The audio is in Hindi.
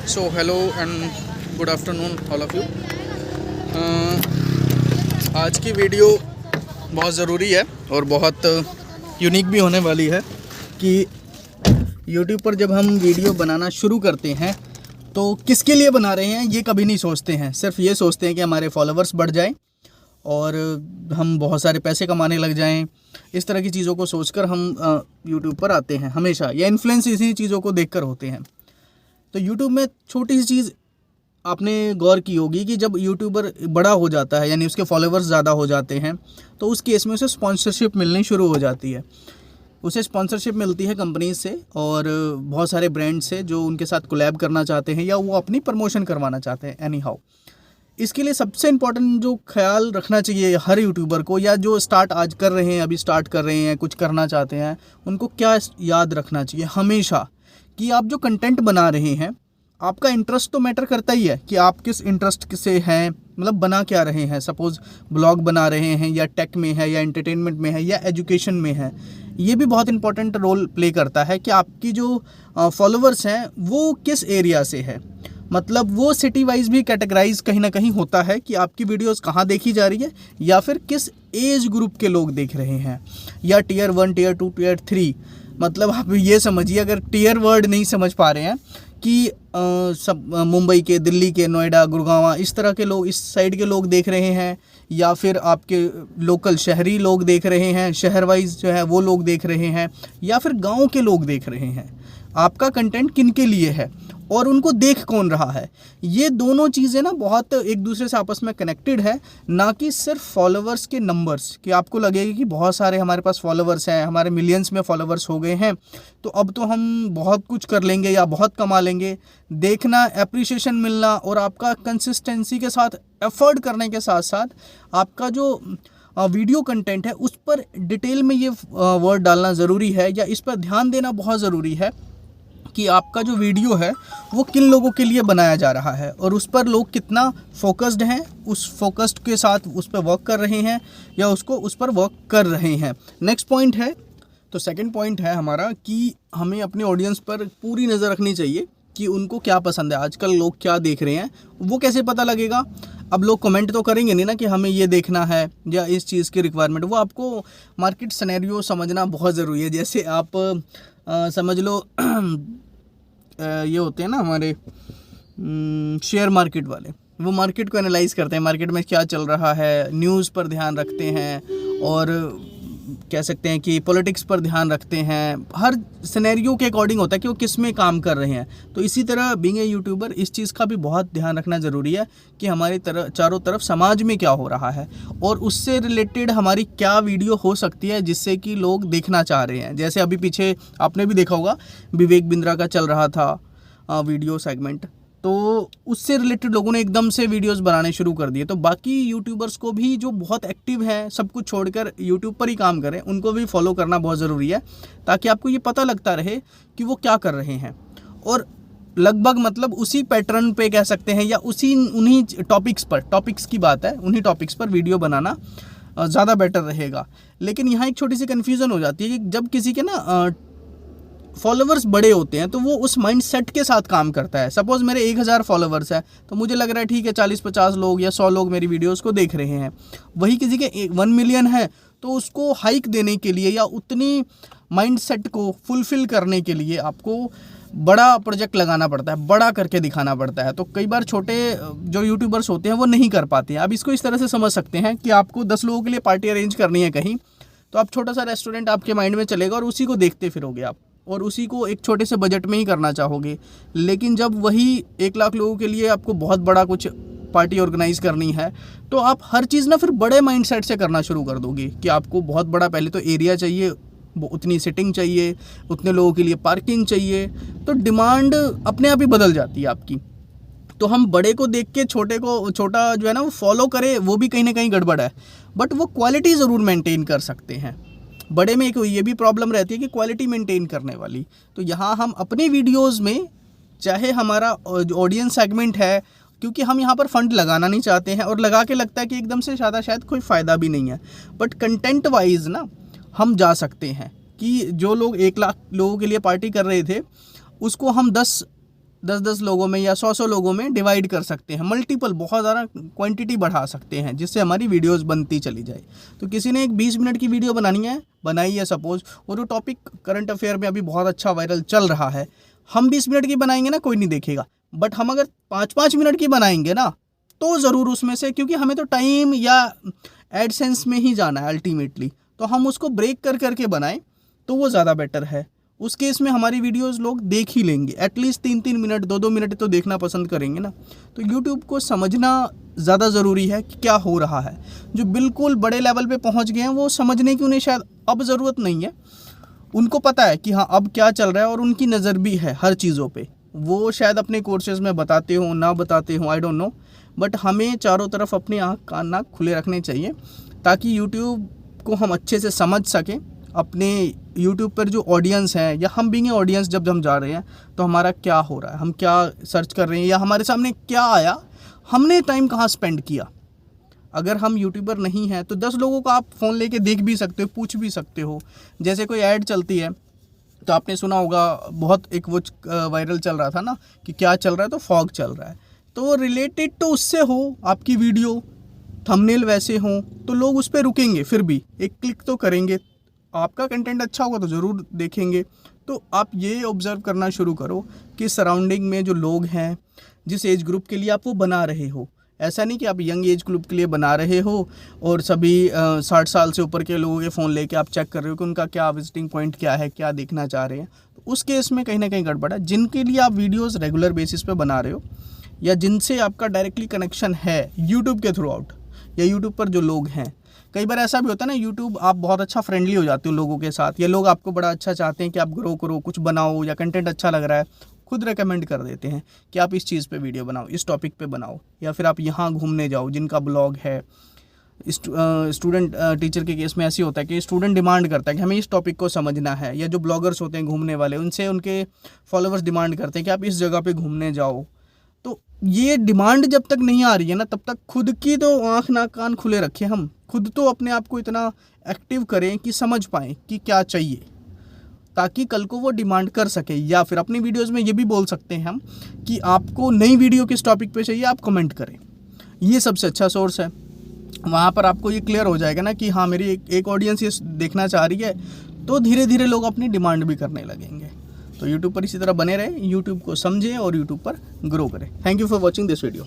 So hello and good afternoon all of you. आज की वीडियो बहुत ज़रूरी है और बहुत यूनिक भी होने वाली है कि YouTube पर जब हम वीडियो बनाना शुरू करते हैं तो किसके लिए बना रहे हैं ये कभी नहीं सोचते हैं। सिर्फ ये सोचते हैं कि हमारे फॉलोअर्स बढ़ जाएं और हम बहुत सारे पैसे कमाने लग जाएं। इस तरह की चीज़ों को सोचकर हम YouTube पर आते हैं हमेशा, या इन्फ्लुएंस इसी चीज़ों को देखकर होते हैं। तो YouTube में छोटी सी चीज़ आपने गौर की होगी कि जब यूट्यूबर बड़ा हो जाता है, यानी उसके फॉलोअर्स ज़्यादा हो जाते हैं, तो उस केस में उसे स्पॉन्सरशिप मिलनी शुरू हो जाती है। उसे स्पॉन्सरशिप मिलती है कंपनीज से और बहुत सारे ब्रांड से जो उनके साथ कोलैब करना चाहते हैं या वो अपनी प्रमोशन करवाना चाहते हैं। एनी हाउ, इसके लिए सबसे इम्पॉर्टेंट जो ख्याल रखना चाहिए हर यूट्यूबर को, या जो स्टार्ट आज कर रहे हैं, अभी स्टार्ट कर रहे हैं, कुछ करना चाहते हैं, उनको क्या याद रखना चाहिए हमेशा कि आप जो कंटेंट बना रहे हैं, आपका इंटरेस्ट तो मैटर करता ही है कि आप किस इंटरेस्ट से हैं, मतलब बना क्या रहे हैं। सपोज़ ब्लॉग बना रहे हैं या टेक में है या एंटरटेनमेंट में है या एजुकेशन में है, ये भी बहुत इंपॉर्टेंट रोल प्ले करता है कि आपकी जो फॉलोअर्स हैं वो किस एरिया से है। मतलब वो सिटी वाइज भी कैटेगराइज कहीं ना कहीं होता है कि आपकी वीडियोस कहाँ देखी जा रही है या फिर किस एज ग्रुप के लोग देख रहे हैं, या टियर 1, टियर 2, टियर 3। मतलब आप ये समझिए, अगर टियर वर्ड नहीं समझ पा रहे हैं कि सब मुंबई के, दिल्ली के, नोएडा, गुड़गांव, इस तरह के लोग, इस साइड के लोग देख रहे हैं, या फिर आपके लोकल शहरी लोग देख रहे हैं, शहर वाइज जो है वो लोग देख रहे हैं, या फिर गांव के लोग देख रहे हैं, आपका कंटेंट किन के लिए है और उनको देख कौन रहा है। ये दोनों चीज़ें ना बहुत एक दूसरे से आपस में कनेक्टेड है, ना कि सिर्फ फॉलोअर्स के नंबर्स। कि आपको लगेगा कि बहुत सारे हमारे पास फॉलोअर्स हैं, हमारे मिलियंस में फॉलोअर्स हो गए हैं, तो अब तो हम बहुत कुछ कर लेंगे या बहुत कमा लेंगे। देखना, एप्रिसिएशन मिलना और आपका कंसिस्टेंसी के साथ एफर्ट करने के साथ साथ आपका जो वीडियो कंटेंट है उस पर डिटेल में ये वर्ड डालना ज़रूरी है, या इस पर ध्यान देना बहुत ज़रूरी है कि आपका जो वीडियो है वो किन लोगों के लिए बनाया जा रहा है और उस पर लोग कितना फोकस्ड हैं, उस फोकस्ड के साथ उस पर वर्क कर रहे हैं या उसको उस पर वर्क कर रहे हैं। नेक्स्ट पॉइंट है, तो सेकंड पॉइंट है हमारा कि हमें अपने ऑडियंस पर पूरी नज़र रखनी चाहिए कि उनको क्या पसंद है, आजकल लोग क्या देख रहे हैं। वो कैसे पता लगेगा? अब लोग कमेंट तो करेंगे नहीं ना कि हमें ये देखना है या इस चीज़ की रिक्वायरमेंट। वो आपको मार्केट सिनेरियो समझना बहुत ज़रूरी है। जैसे आप समझ लो ये होते हैं ना हमारे शेयर मार्केट वाले, वो मार्केट को एनालाइज करते हैं, मार्केट में क्या चल रहा है, न्यूज़ पर ध्यान रखते हैं और कह सकते हैं कि पॉलिटिक्स पर ध्यान रखते हैं। हर सिनेरियो के अकॉर्डिंग होता है कि वो किस में काम कर रहे हैं। तो इसी तरह बीइंग ए यूट्यूबर इस चीज़ का भी बहुत ध्यान रखना ज़रूरी है कि हमारी चारों तरफ समाज में क्या हो रहा है और उससे रिलेटेड हमारी क्या वीडियो हो सकती है जिससे कि लोग देखना चाह रहे हैं। जैसे अभी पीछे आपने भी देखा होगा, विवेक बिंद्रा का चल रहा था वीडियो सेगमेंट, तो उससे रिलेटेड लोगों ने एकदम से वीडियोस बनाने शुरू कर दिए। तो बाकी यूट्यूबर्स को भी जो बहुत एक्टिव हैं, सब कुछ छोड़कर यूट्यूब पर ही काम करें, उनको भी फॉलो करना बहुत ज़रूरी है ताकि आपको ये पता लगता रहे कि वो क्या कर रहे हैं। और लगभग मतलब उसी पैटर्न पे कह सकते हैं या उन्हीं टॉपिक्स की बात है, उन्हीं टॉपिक्स पर वीडियो बनाना ज़्यादा बेटर रहेगा। लेकिन यहाँ एक छोटी सी कन्फ्यूज़न हो जाती है कि जब किसी के ना फॉलोवर्स बड़े होते हैं तो वो उस माइंडसेट के साथ काम करता है। सपोज़ मेरे 1000 फॉलोवर्स है तो मुझे लग रहा है ठीक है 40-50 लोग या 100 लोग मेरी वीडियोस को देख रहे हैं। वही किसी के 1 मिलियन है तो उसको हाइक देने के लिए या उतनी माइंडसेट को फुलफ़िल करने के लिए आपको बड़ा प्रोजेक्ट लगाना पड़ता है, बड़ा करके दिखाना पड़ता है। तो कई बार छोटे जो यूट्यूबर्स होते हैं वो नहीं कर पाते हैं। अब इसको इस तरह से समझ सकते हैं कि आपको 10 लोगों के लिए पार्टी अरेंज करनी है कहीं, तो आप छोटा सा रेस्टोरेंट आपके माइंड में चलेगा और उसी को देखते फिरोगे आप, और उसी को एक छोटे से बजट में ही करना चाहोगे। लेकिन जब वही 1 लाख लोगों के लिए आपको बहुत बड़ा कुछ पार्टी ऑर्गेनाइज करनी है तो आप हर चीज़ ना फिर बड़े माइंडसेट से करना शुरू कर दोगे कि आपको बहुत बड़ा पहले तो एरिया चाहिए, उतनी सिटिंग चाहिए, उतने लोगों के लिए पार्किंग चाहिए, तो डिमांड अपने आप ही बदल जाती है आपकी। तो हम बड़े को देख के छोटा जो है ना वो फॉलो करें, वो भी कहीं ना कहीं गड़बड़ है। बट वो क्वालिटी ज़रूर मेंटेन कर सकते हैं। बड़े में एक ये भी प्रॉब्लम रहती है कि क्वालिटी मेंटेन करने वाली। तो यहाँ हम अपने वीडियोस में, चाहे हमारा ऑडियंस सेगमेंट है, क्योंकि हम यहाँ पर फंड लगाना नहीं चाहते हैं और लगा के लगता है कि एकदम से शायद कोई फ़ायदा भी नहीं है, बट कंटेंट वाइज ना हम जा सकते हैं कि जो लोग 1 लाख लोगों के लिए पार्टी कर रहे थे उसको हम 10 10-10 लोगों में या 100-100 लोगों में डिवाइड कर सकते हैं, मल्टीपल बहुत ज़्यादा क्वांटिटी बढ़ा सकते हैं, जिससे हमारी वीडियोस बनती चली जाए। तो किसी ने एक 20 मिनट की वीडियो बनाई है सपोज, और वो टॉपिक करंट अफेयर में अभी बहुत अच्छा वायरल चल रहा है, हम 20 मिनट की बनाएंगे ना, कोई नहीं देखेगा। बट हम अगर 5-5 मिनट की बनाएंगे ना, तो ज़रूर उसमें से, क्योंकि हमें तो टाइम या एडसेंस में ही जाना है अल्टीमेटली, तो हम उसको ब्रेक कर करके बनाएं तो वो ज़्यादा बेटर है। उस केस में हमारी वीडियोस लोग देख ही लेंगे, एटलीस्ट 3-3 मिनट 2-2 मिनट तो देखना पसंद करेंगे ना। तो यूट्यूब को समझना ज़्यादा ज़रूरी है कि क्या हो रहा है। जो बिल्कुल बड़े लेवल पे पहुंच गए हैं वो समझने की उन्हें शायद अब ज़रूरत नहीं है, उनको पता है कि हाँ अब क्या चल रहा है, और उनकी नज़र भी है हर चीज़ों पे। वो शायद अपने कोर्सेज़ में बताते हो ना बताते हो, आई डोंट नो, बट हमें चारों तरफ अपने आँख कान नाक खुले रखने चाहिए, ताकि यूट्यूब को हम अच्छे से समझ सकें। अपने यूट्यूब पर जो ऑडियंस है, या हम बीइंग ऑडियंस जब हम जा रहे हैं, तो हमारा क्या हो रहा है, हम क्या सर्च कर रहे हैं, या हमारे सामने क्या आया, हमने टाइम कहाँ स्पेंड किया। अगर हम यूट्यूबर नहीं हैं तो 10 लोगों को आप फ़ोन लेके देख भी सकते हो, पूछ भी सकते हो। जैसे कोई ऐड चलती है तो आपने सुना होगा, बहुत एक वो वायरल चल रहा था ना कि क्या चल रहा है, तो फॉग चल रहा है, तो रिलेटेड तो उससे हो, आपकी वीडियो थंबनेल वैसे हों, तो लोग उस पर रुकेंगे, फिर भी एक क्लिक तो करेंगे। आपका कंटेंट अच्छा होगा तो ज़रूर देखेंगे। तो आप ये ऑब्ज़र्व करना शुरू करो कि सराउंडिंग में जो लोग हैं, जिस एज ग्रुप के लिए आप वो बना रहे हो, ऐसा नहीं कि आप यंग एज ग्रुप के लिए बना रहे हो और सभी 60 साल से ऊपर के लोगों के फ़ोन लेके आप चेक कर रहे हो कि उनका क्या विजिटिंग पॉइंट क्या है, क्या देखना चाह रहे हैं। तो उस केस में कहीं ना कहीं गड़बड़ है। जिनके लिए आप वीडियोज़ रेगुलर बेसिस पे बना रहे हो, या जिनसे आपका डायरेक्टली कनेक्शन है यूट्यूब के थ्रू आउट, या यूट्यूब पर जो लोग हैं, कई बार ऐसा भी होता है ना, यूट्यूब आप बहुत अच्छा फ्रेंडली हो जाते हो लोगों के साथ, या लोग आपको बड़ा अच्छा चाहते हैं कि आप ग्रो करो, कुछ बनाओ, या कंटेंट अच्छा लग रहा है, खुद रेकमेंड कर देते हैं कि आप इस चीज़ पे वीडियो बनाओ, इस टॉपिक पे बनाओ, या फिर आप यहाँ घूमने जाओ, जिनका ब्लॉग है। स्टूडेंट टीचर के केस में ऐसे होता है कि स्टूडेंट डिमांड करता है कि हमें इस टॉपिक को समझना है, या जो ब्लॉगर्स होते हैं घूमने वाले, उनसे उनके फॉलोअर्स डिमांड करते हैं कि आप इस जगह पे घूमने जाओ। तो ये डिमांड जब तक नहीं आ रही है ना, तब तक खुद की तो आँख नाक कान खुले रखें, हम खुद तो अपने आप को इतना एक्टिव करें कि समझ पाएँ कि क्या चाहिए, ताकि कल को वो डिमांड कर सके। या फिर अपनी वीडियोस में ये भी बोल सकते हैं हम कि आपको नई वीडियो किस टॉपिक पे चाहिए, आप कमेंट करें। ये सबसे अच्छा सोर्स है। वहाँ पर आपको ये क्लियर हो जाएगा ना कि हाँ मेरी एक ऑडियंस ये देखना चाह रही है, तो धीरे धीरे लोग अपनी डिमांड भी करने लगेंगे। तो यूट्यूब पर इसी तरह बने रहें, यूट्यूब को समझें और यूट्यूब पर ग्रो करें। Thank you for watching this video.